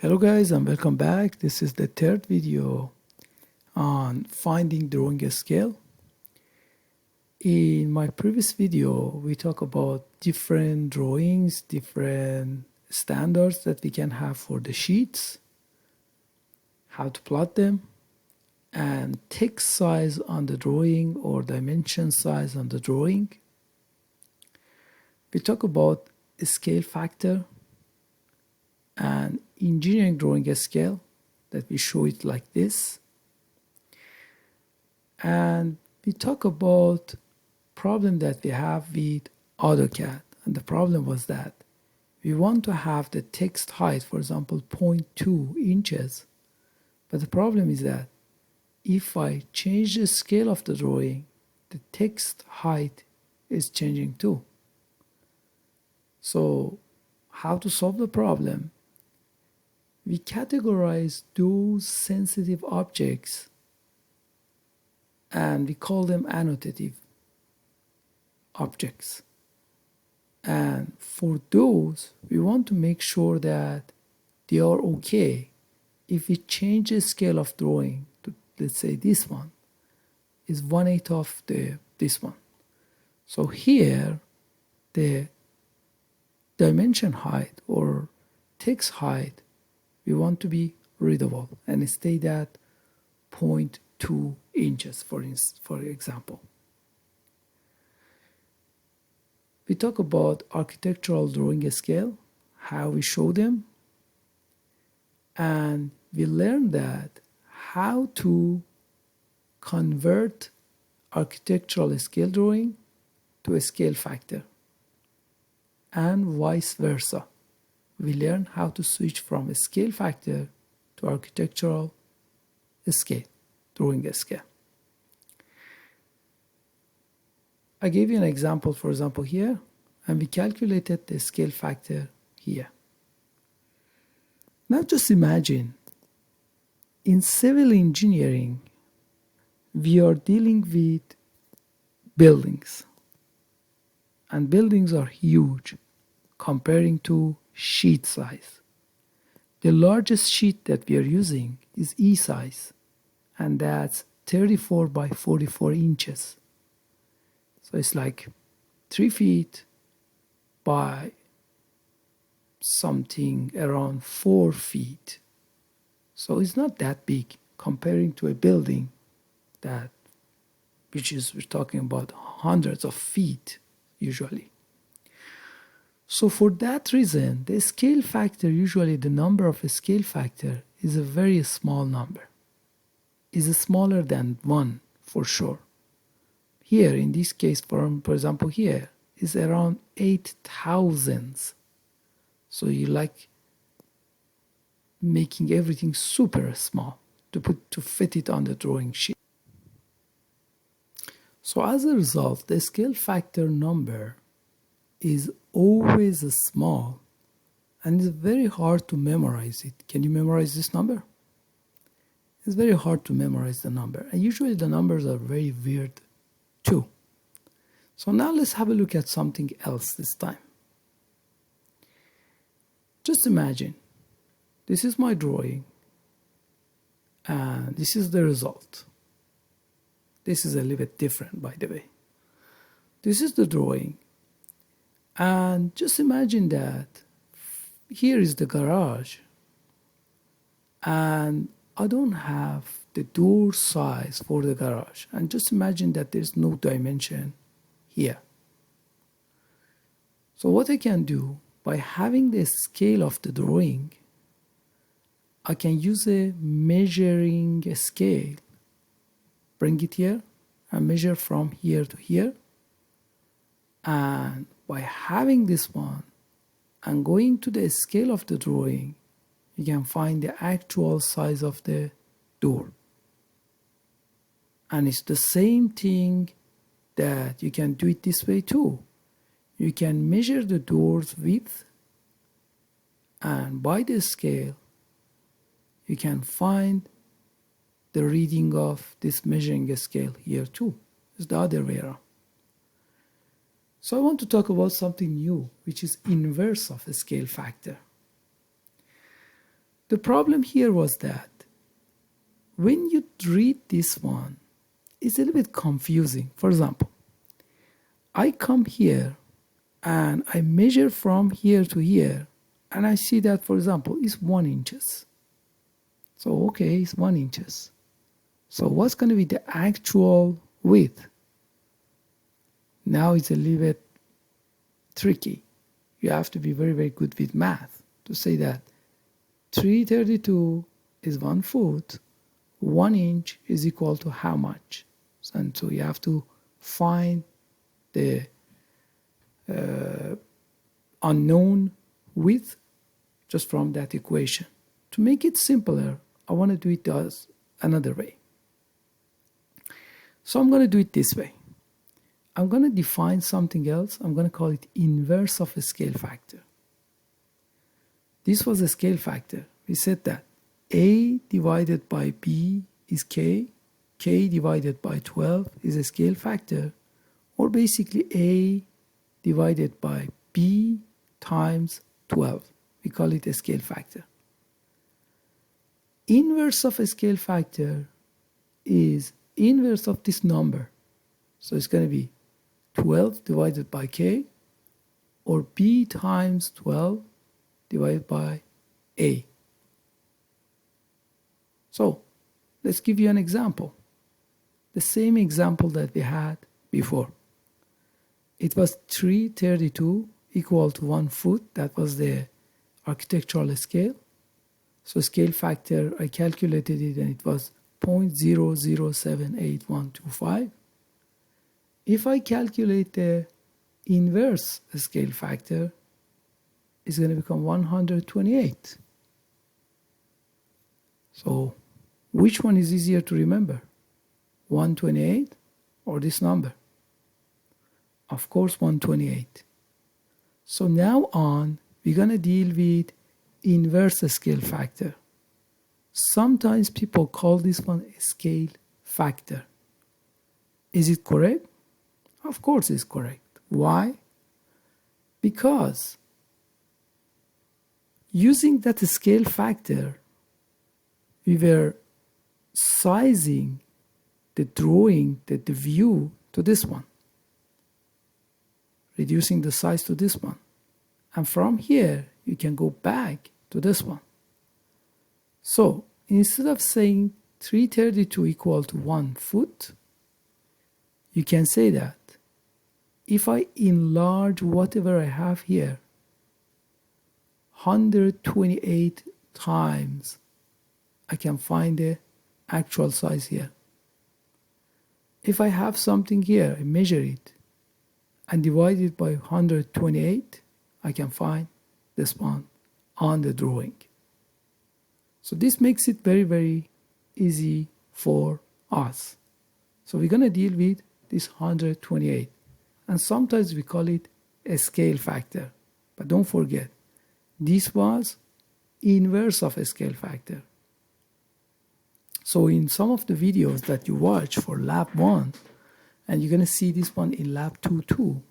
Hello guys and welcome back. This is the third video on finding drawing a scale. In my previous video we talked about different drawings, different standards that we can have for the sheets, how to plot them, and text size on the drawing or dimension size on the drawing. We talk about a scale factor and engineering drawing a scale that we show it like this. And we talk about problem that we have with AutoCAD, and the problem was that we want to have the text height, for example 0.2 inches, but the problem is that if I change the scale of the drawing, the text height is changing too. So how to solve the problem? We categorize those sensitive objects and we call them annotative objects. And for those, we want to make sure that they are okay. If we change the scale of drawing to, let's say this one is 1/8 of this one. So here the dimension height or text height we want to be readable and stay at 0.2 inches for example. We talk about architectural drawing scale, how we show them, and we learn that how to convert architectural scale drawing to a scale factor and vice versa. We learn how to switch from a scale factor to architectural scale, drawing a scale. I gave you an example, for example, here, and we calculated the scale factor here. Now just imagine, in civil engineering, we are dealing with buildings, and buildings are huge comparing to sheet size. The largest sheet that we are using is E size, and that's 34 by 44 inches. So it's like 3 feet by something around 4 feet. So it's not that big comparing to a building that, we're talking about hundreds of feet usually. So for that reason, the scale factor, usually the number of a scale factor is a very small number. Is smaller than 1 for sure. Here in this case, for example here, is around 8,000. So you like making everything super small to fit it on the drawing sheet. So as a result, the scale factor number is always small and it's very hard to memorize it. Can you memorize this number? It's very hard to memorize the number, and usually the numbers are very weird too. So now let's have a look at something else this time. Just imagine, this is my drawing and this is the result. This is a little bit different, by the way. This is the drawing. And just imagine that here is the garage and I don't have the door size for the garage, and just imagine that there's no dimension here. So what I can do, by having the scale of the drawing, I can use a measuring scale, bring it here and measure from here to here, and by having this one and going to the scale of the drawing, you can find the actual size of the door. And it's the same thing that you can do it this way too. You can measure the door's width, and by the scale you can find the reading of this measuring scale here too. It's the other way around. So I want to talk about something new, which is inverse of a scale factor. The problem here was that when you read this one, it's a little bit confusing. For example, I come here and I measure from here to here, and I see that, for example, it's 1 inches. So, okay, it's 1 inches. So what's going to be the actual width? Now it's a little bit tricky. You have to be very, very good with math to say that 332 is 1 foot, 1 inch is equal to how much? And so you have to find the unknown width just from that equation. To make it simpler, I want to do it as another way. So I'm going to do it this way. I'm going to define something else. I'm going to call it inverse of a scale factor. This was a scale factor. We said that A divided by B is K, K divided by 12 is a scale factor, or basically A divided by B times 12. We call it a scale factor. Inverse of a scale factor is inverse of this number. So it's going to be 12 divided by K, or B times 12 divided by A. So let's give you an example. The same example that we had before. It was 332 equal to 1 foot. That was the architectural scale. So scale factor, I calculated it and it was 0.007825. If I calculate the inverse scale factor, it's going to become 128. So which one is easier to remember? 128 or this number? Of course 128. So now on, we're going to deal with inverse scale factor. Sometimes people call this one a scale factor. Is it correct? Of course it's correct. Why? Because using that scale factor, we were sizing the drawing, the view to this one, reducing the size to this one. And from here, you can go back to this one. So instead of saying 332 equal to 1 foot, you can say that if I enlarge whatever I have here 128 times, I can find the actual size here. If I have something here, I measure it and divide it by 128, I can find this one on the drawing. So this makes it very, very easy for us. So we're going to deal with this 128. And sometimes we call it a scale factor. But don't forget, this was inverse of a scale factor. So in some of the videos that you watch for lab 1, and you're going to see this one in lab 2 too,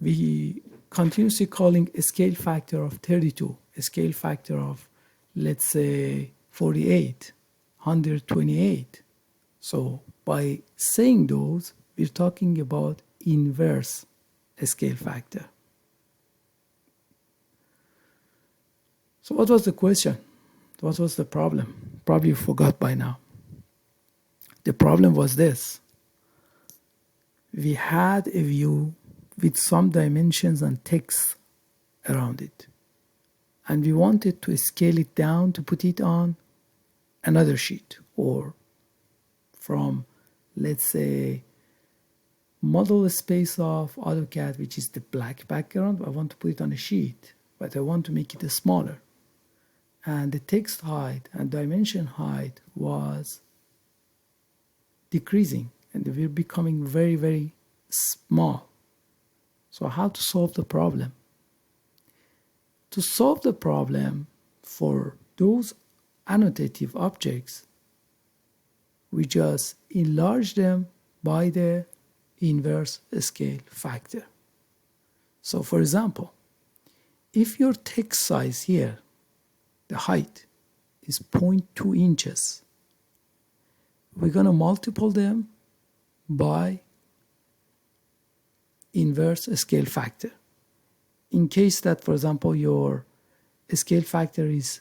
we continuously calling a scale factor of 32, a scale factor of, let's say, 48, 128. So by saying those, we're talking about inverse scale factor. So what was the question? What was the problem? Probably you forgot by now. The problem was this. We had a view with some dimensions and text around it. And we wanted to scale it down to put it on another sheet, or from, let's say, model space of AutoCAD, which is the black background. I want to put it on a sheet, but I want to make it smaller. And the text height and dimension height was decreasing, and they were becoming very, very small. So how to solve the problem? To solve the problem for those annotative objects, we just enlarge them by the inverse scale factor. So for example, if your text size here the height is 0.2 inches. We're going to multiply them by inverse scale factor. In case that, for example, your scale factor is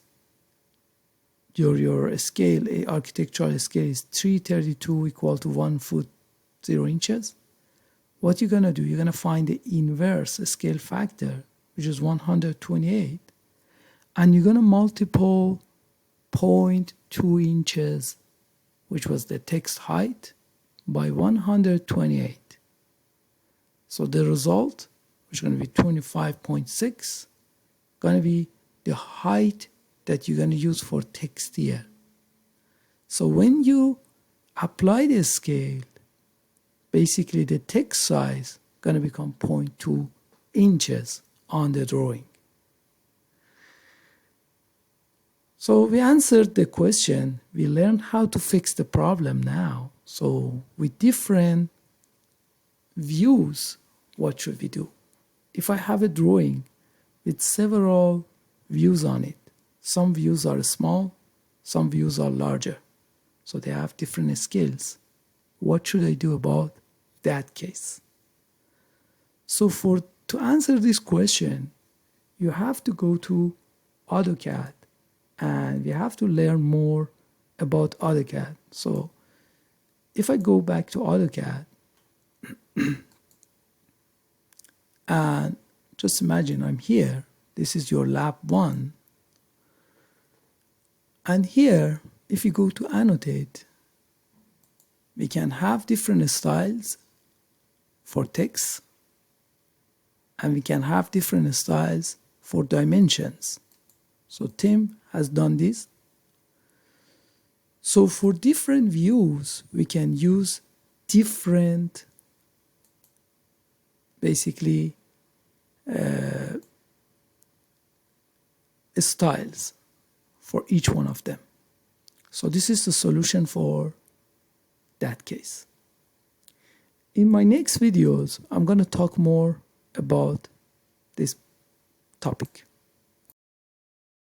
your scale, architectural scale is 332 equal to 1 foot 0 inches. What you're going to do, you're going to find the inverse scale factor, which is 128, and you're going to multiply 0.2 inches, which was the text height, by 128. So the result, which is going to be 25.6, going to be the height that you're going to use for text here. So when you apply the scale, basically the text size going to become 0.2 inches on the drawing. So we answered the question. We learned how to fix the problem now. So with different views, what should we do? If I have a drawing with several views on it, some views are small, some views are larger. So they have different scales. What should I do about that case? So to answer this question, you have to go to AutoCAD and we have to learn more about AutoCAD. So if I go back to AutoCAD and just imagine I'm here, this is your lab 1. And here, if you go to Annotate, we can have different styles for text, and we can have different styles for dimensions. So Tim has done this. So for different views, we can use different, basically, styles for each one of them. So this is the solution for that case. In my next videos, I'm going to talk more about this topic.